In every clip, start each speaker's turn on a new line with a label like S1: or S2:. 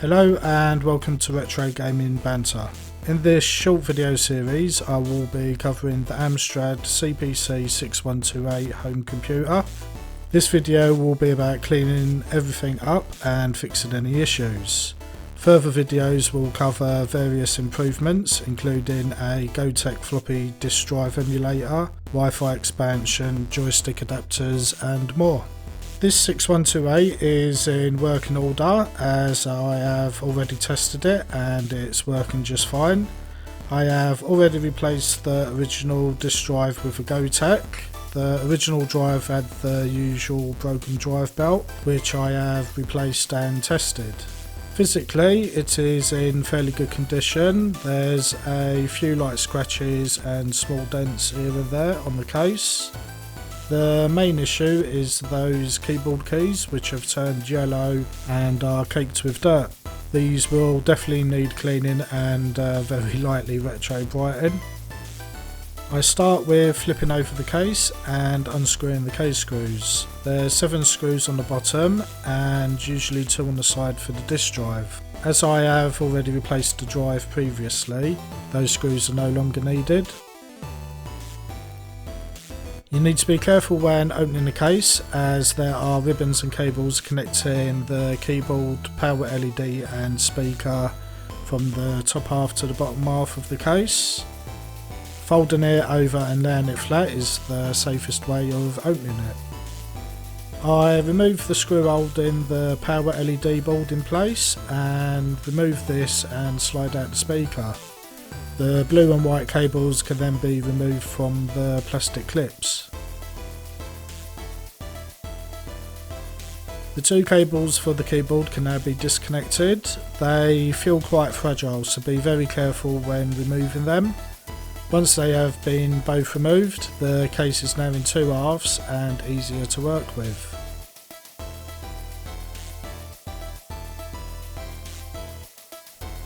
S1: Hello and welcome to Retro Gaming Banter. In this short video series I will be covering the Amstrad CPC 6128 home computer. This video will be about cleaning everything up and fixing any issues. Further videos will cover various improvements including a Gotek floppy disk drive emulator, Wi-Fi expansion, joystick adapters and more. This 6128 is in working order as I have already tested it and it's working just fine. I have already replaced the original disk drive with a Gotek. The original drive had the usual broken drive belt, which I have replaced and tested. Physically it is in fairly good condition. There's a few light scratches and small dents here and there on the case. The main issue is those keyboard keys which have turned yellow and are caked with dirt. These will definitely need cleaning and very lightly retrobrighting. I start with flipping over the case and unscrewing the case screws. There's 7 screws on the bottom and usually 2 on the side for the disk drive. As I have already replaced the drive previously, those screws are no longer needed. You need to be careful when opening the case as there are ribbons and cables connecting the keyboard, power LED and speaker from the top half to the bottom half of the case. Folding it over and laying it flat is the safest way of opening it. I remove the screw holding the power LED board in place and remove this and slide out the speaker. The blue and white cables can then be removed from the plastic clips. The 2 cables for the keyboard can now be disconnected. They feel quite fragile, so be very careful when removing them. Once they have been both removed, the case is now in 2 halves and easier to work with.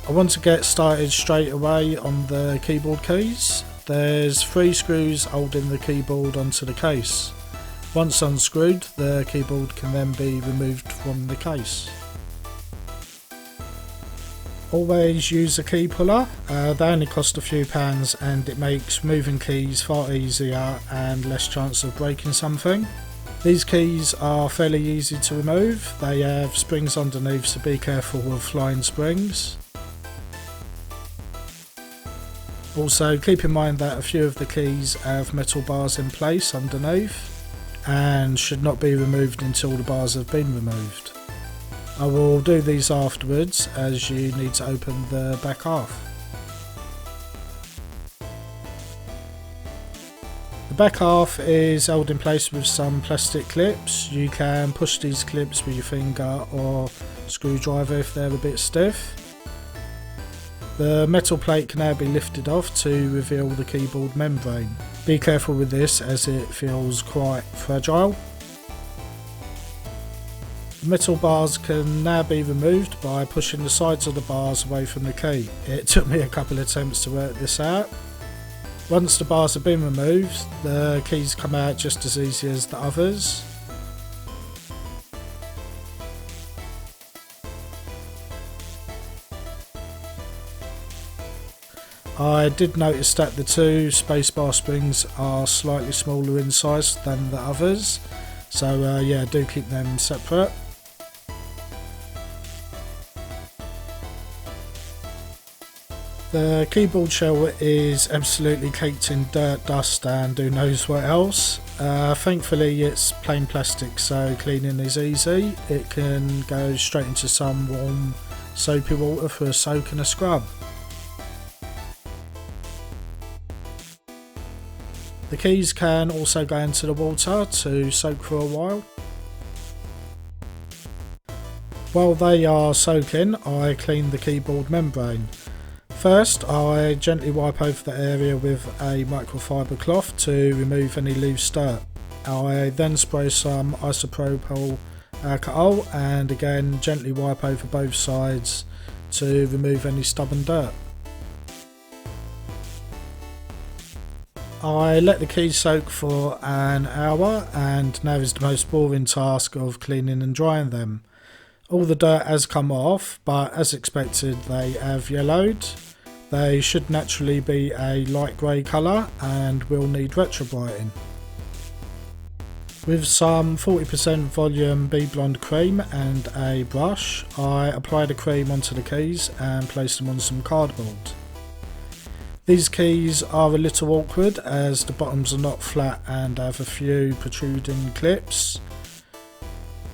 S1: I want to get started straight away on the keyboard keys. There's 3 screws holding the keyboard onto the case. Once unscrewed, the keyboard can then be removed from the case. Always use a key puller. They only cost a few pounds and it makes moving keys far easier and less chance of breaking something. These keys are fairly easy to remove. They have springs underneath, so be careful of flying springs. Also keep in mind that a few of the keys have metal bars in place underneath and should not be removed until the bars have been removed. I will do these afterwards as you need to open the back half. The back half is held in place with some plastic clips. You can push these clips with your finger or screwdriver if they're a bit stiff. The metal plate can now be lifted off to reveal the keyboard membrane. Be careful with this as it feels quite fragile. The metal bars can now be removed by pushing the sides of the bars away from the key. It took me a couple of attempts to work this out. Once the bars have been removed, the keys come out just as easy as the others. I did notice that the 2 spacebar springs are slightly smaller in size than the others, so yeah, do keep them separate. The keyboard shell is absolutely caked in dirt, dust and who knows what else. Thankfully it's plain plastic, so cleaning is easy. It can go straight into some warm soapy water for a soak and a scrub. The keys can also go into the water to soak for a while. While they are soaking, I clean the keyboard membrane. First, I gently wipe over the area with a microfiber cloth to remove any loose dirt. I then spray some isopropyl alcohol and again gently wipe over both sides to remove any stubborn dirt. I let the keys soak for an hour and now is the most boring task of cleaning and drying them. All the dirt has come off, but as expected they have yellowed. They should naturally be a light grey colour and will need retrobrighting. With some 40% volume Be Blonde cream and a brush, I apply the cream onto the keys and place them on some cardboard. These keys are a little awkward as the bottoms are not flat and have a few protruding clips.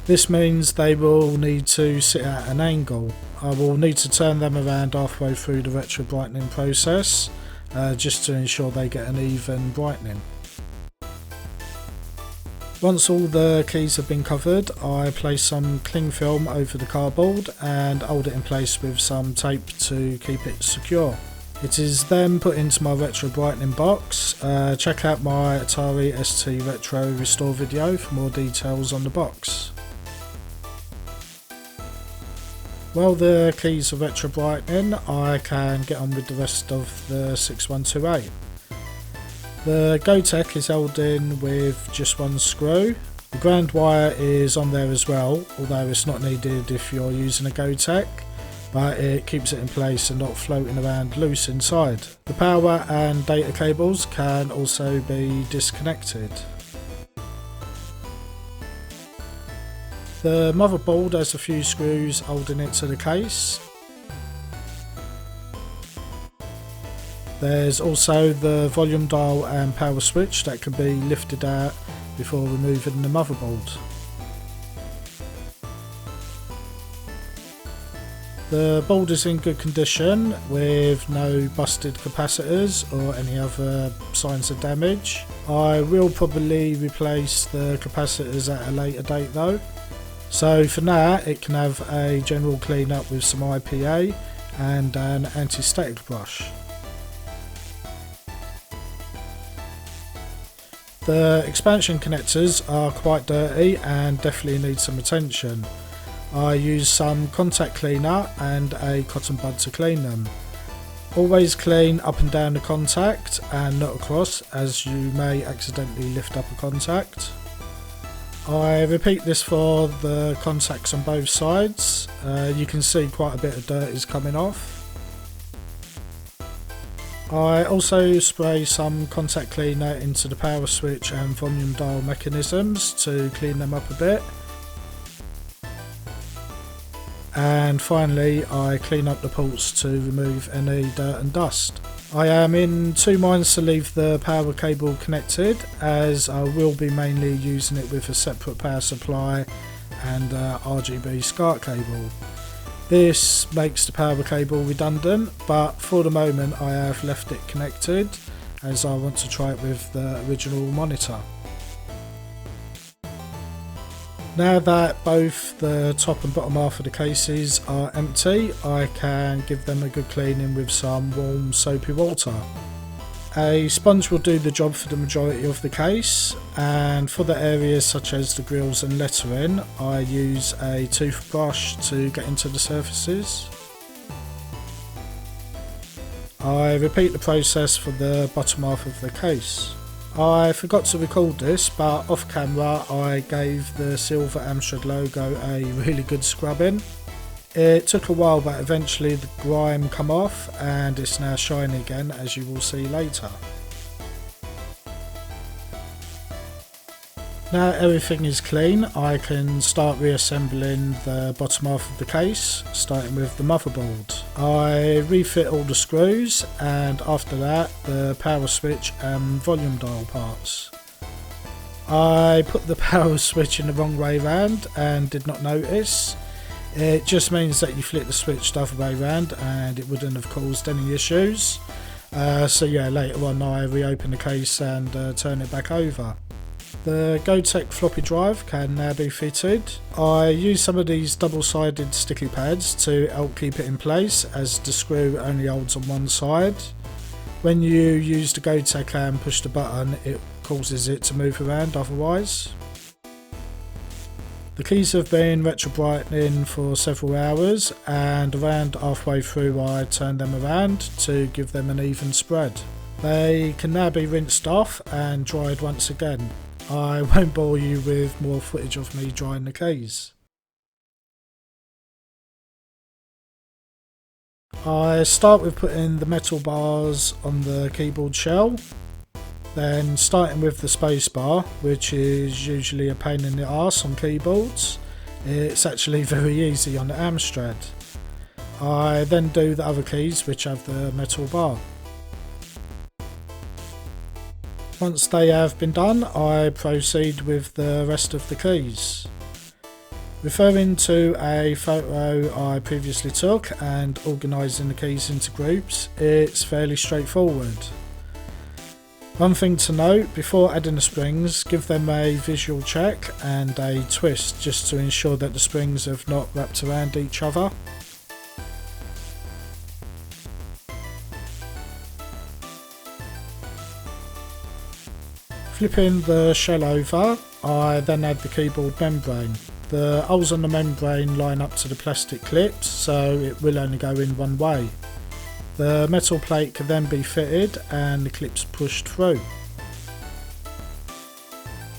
S1: This means they will need to sit at an angle. I will need to turn them around halfway through the retrobrightening process just to ensure they get an even brightening. Once all the keys have been covered, I place some cling film over the cardboard and hold it in place with some tape to keep it secure. It is then put into my retrobrightening box. Check out my Atari ST Retro Restore video for more details on the box. While the keys are retrobrightening, I can get on with the rest of the 6128. The GoTech is held in with just one screw. The ground wire is on there as well, although it's not needed if you're using a GoTech, but it keeps it in place and not floating around loose inside. The power and data cables can also be disconnected. The motherboard has a few screws holding it to the case. There's also the volume dial and power switch that can be lifted out before removing the motherboard. The board is in good condition with no busted capacitors or any other signs of damage. I will probably replace the capacitors at a later date though. So for now it can have a general clean up with some IPA and an anti-static brush. The expansion connectors are quite dirty and definitely need some attention. I use some contact cleaner and a cotton bud to clean them. Always clean up and down the contact and not across, as you may accidentally lift up a contact. I repeat this for the contacts on both sides. You can see quite a bit of dirt is coming off. I also spray some contact cleaner into the power switch and volume dial mechanisms to clean them up a bit. And finally I clean up the ports to remove any dirt and dust. I am in two minds to leave the power cable connected, as I will be mainly using it with a separate power supply and RGB SCART cable. This makes the power cable redundant, but for the moment I have left it connected as I want to try it with the original monitor. Now that both the top and bottom half of the cases are empty, I can give them a good cleaning with some warm soapy water. A sponge will do the job for the majority of the case, and for the areas such as the grills and lettering, I use a toothbrush to get into the surfaces. I repeat the process for the bottom half of the case. I forgot to record this, but off camera I gave the silver Amstrad logo a really good scrubbing. It took a while, but eventually the grime come off and it's now shiny again, as you will see later. Now everything is clean, I can start reassembling the bottom half of the case, starting with the motherboard. I refit all the screws, and after that the power switch and volume dial parts. I put the power switch in the wrong way round and did not notice. It just means that you flick the switch the other way round and it wouldn't have caused any issues. So yeah, later on I reopen the case and turn it back over. The GoTech floppy drive can now be fitted. I use some of these double-sided sticky pads to help keep it in place, as the screw only holds on one side. When you use the GoTech and push the button, it causes it to move around otherwise. The keys have been retrobrightening for several hours, and around halfway through I turned them around to give them an even spread. They can now be rinsed off and dried once again. I won't bore you with more footage of me drying the keys. I start with putting the metal bars on the keyboard shell, then starting with the space bar, which is usually a pain in the arse on keyboards. It's actually very easy on the Amstrad. I then do the other keys which have the metal bar. Once they have been done, I proceed with the rest of the keys. Referring to a photo I previously took and organising the keys into groups, it's fairly straightforward. One thing to note, before adding the springs, give them a visual check and a twist just to ensure that the springs have not wrapped around each other. Flipping the shell over, I then add the keyboard membrane. The holes on the membrane line up to the plastic clips, so it will only go in one way. The metal plate can then be fitted and the clips pushed through.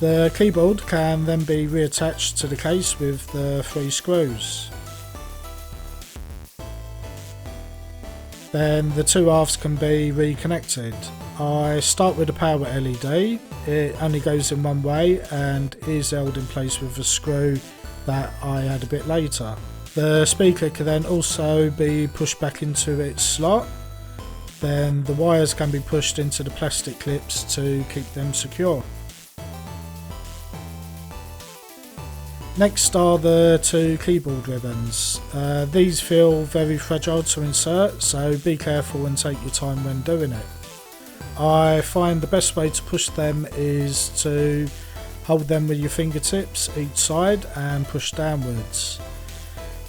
S1: The keyboard can then be reattached to the case with the 3 screws. Then the 2 halves can be reconnected. I start with the power LED. It only goes in one way and is held in place with a screw that I add a bit later. The speaker can then also be pushed back into its slot. Then the wires can be pushed into the plastic clips to keep them secure. Next are the 2 keyboard ribbons. These feel very fragile to insert, so be careful and take your time when doing it. I find the best way to push them is to hold them with your fingertips each side and push downwards.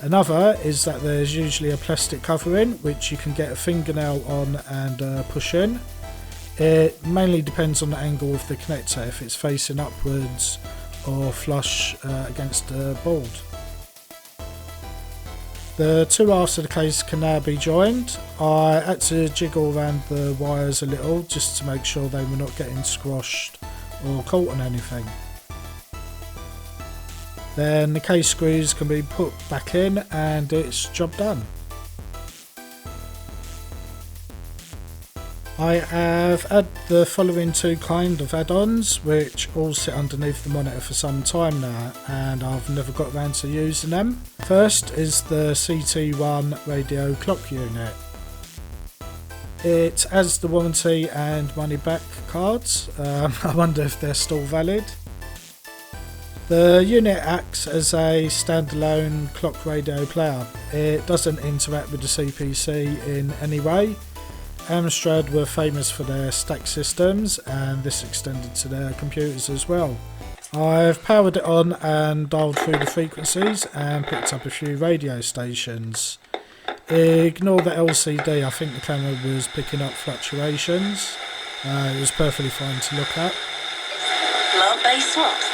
S1: Another is that there's usually a plastic covering which you can get a fingernail on and push in. It mainly depends on the angle of the connector, if it's facing upwards or flush against the board. The 2 halves of the case can now be joined. I had to jiggle around the wires a little just to make sure they were not getting squashed or caught on anything. Then the case screws can be put back in and it's job done. I have had the following 2 kind of add-ons which all sit underneath the monitor for some time now and I've never got around to using them. First is the CT-1 radio clock unit. It has the warranty and money back cards. I wonder if they're still valid. The unit acts as a standalone clock radio player. It doesn't interact with the CPC in any way. Amstrad were famous for their stack systems and this extended to their computers as well. I've powered it on and dialed through the frequencies and picked up a few radio stations. Ignore the LCD, I think the camera was picking up fluctuations. It was perfectly fine to look at.
S2: Plant-based swaps.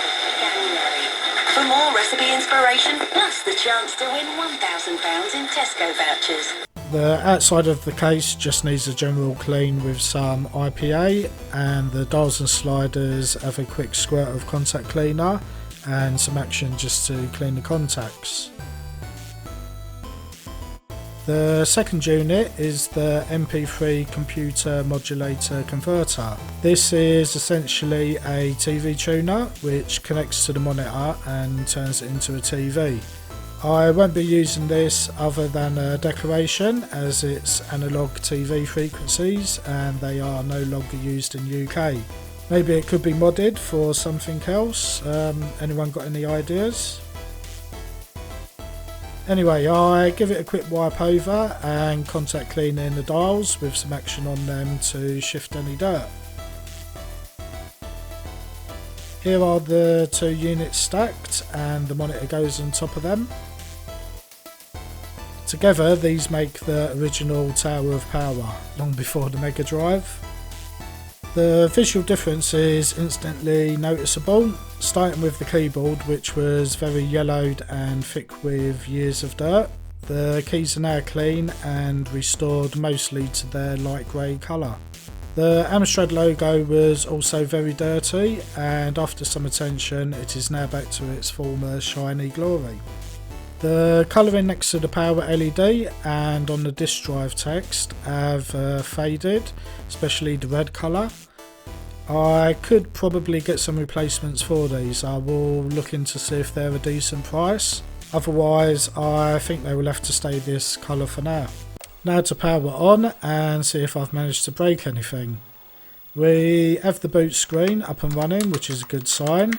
S2: For more recipe inspiration, plus the chance to win £1,000 in Tesco vouchers.
S1: The outside of the case just needs a general clean with some IPA, and the dials and sliders have a quick squirt of contact cleaner and some action just to clean the contacts. The second unit is the MP-3 computer modulator converter. This is essentially a TV tuner which connects to the monitor and turns it into a TV. I won't be using this other than a decoration as it's analog TV frequencies and they are no longer used in UK. Maybe it could be modded for something else. Anyone got any ideas? Anyway, I give it a quick wipe over and contact clean in the dials with some action on them to shift any dirt. Here are the 2 units stacked and the monitor goes on top of them. Together these make the original Tower of Power, long before the Mega Drive. The visual difference is instantly noticeable, starting with the keyboard which was very yellowed and thick with years of dirt. The keys are now clean and restored mostly to their light grey colour. The Amstrad logo was also very dirty and after some attention it is now back to its former shiny glory. The colouring next to the power LED and on the disk drive text have faded, especially the red colour. I could probably get some replacements for these. I will look into see if they're a decent price. Otherwise, I think they will have to stay this colour for now. Now to power on and see if I've managed to break anything. We have the boot screen up and running, which is a good sign.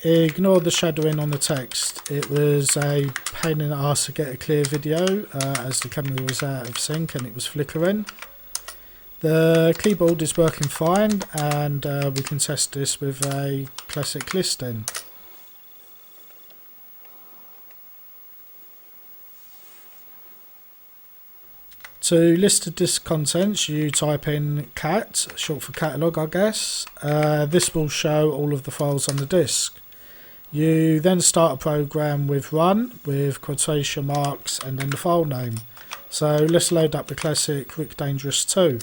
S1: Ignore the shadowing on the text. It was a pain in the arse to get a clear video as the camera was out of sync and it was flickering. The keyboard is working fine, and we can test this with a classic listing. To list the disk contents, you type in CAT, short for catalogue I guess. This will show all of the files on the disk. You then start a program with run, with quotation marks and then the file name. So let's load up the classic Rick Dangerous 2.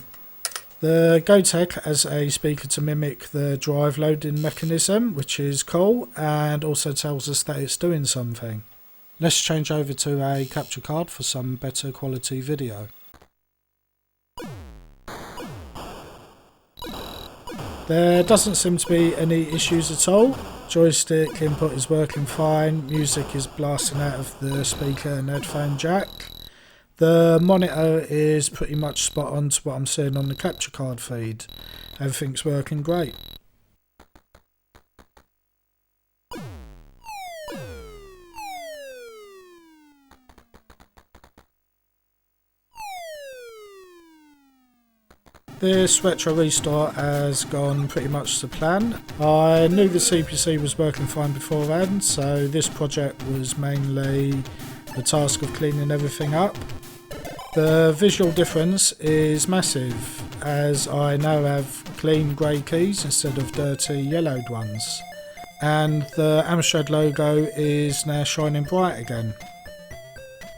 S1: The Gotek has a speaker to mimic the drive loading mechanism, which is cool, and also tells us that it's doing something. Let's change over to a capture card for some better quality video. There doesn't seem to be any issues at all. Joystick input is working fine, music is blasting out of the speaker and headphone jack. The monitor is pretty much spot on to what I'm seeing on the capture card feed. Everything's working great. This retro restart has gone pretty much to plan. I knew the CPC was working fine beforehand, so this project was mainly the task of cleaning everything up. The visual difference is massive, as I now have clean grey keys instead of dirty yellowed ones. And the Amstrad logo is now shining bright again.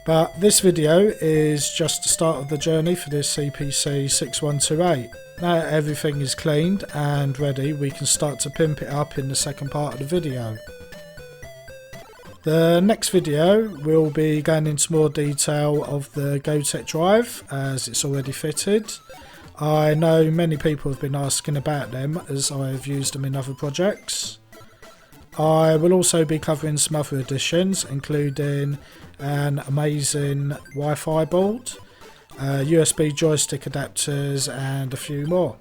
S1: But this video is just the start of the journey for this CPC 6128. Now that everything is cleaned and ready, we can start to pimp it up in the second part of the video. The next video will be going into more detail of the Gotek drive, as it's already fitted. I know many people have been asking about them, as I have used them in other projects. I will also be covering some other additions, including an amazing Wi-Fi board, USB joystick adapters and a few more.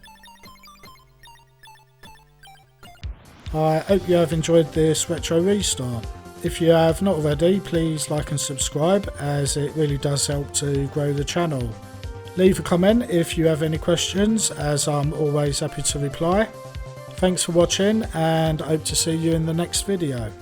S1: I hope you have enjoyed this retro restart. If you have not already, please like and subscribe, as it really does help to grow the channel. Leave a comment if you have any questions, as I'm always happy to reply. Thanks for watching, and I hope to see you in the next video.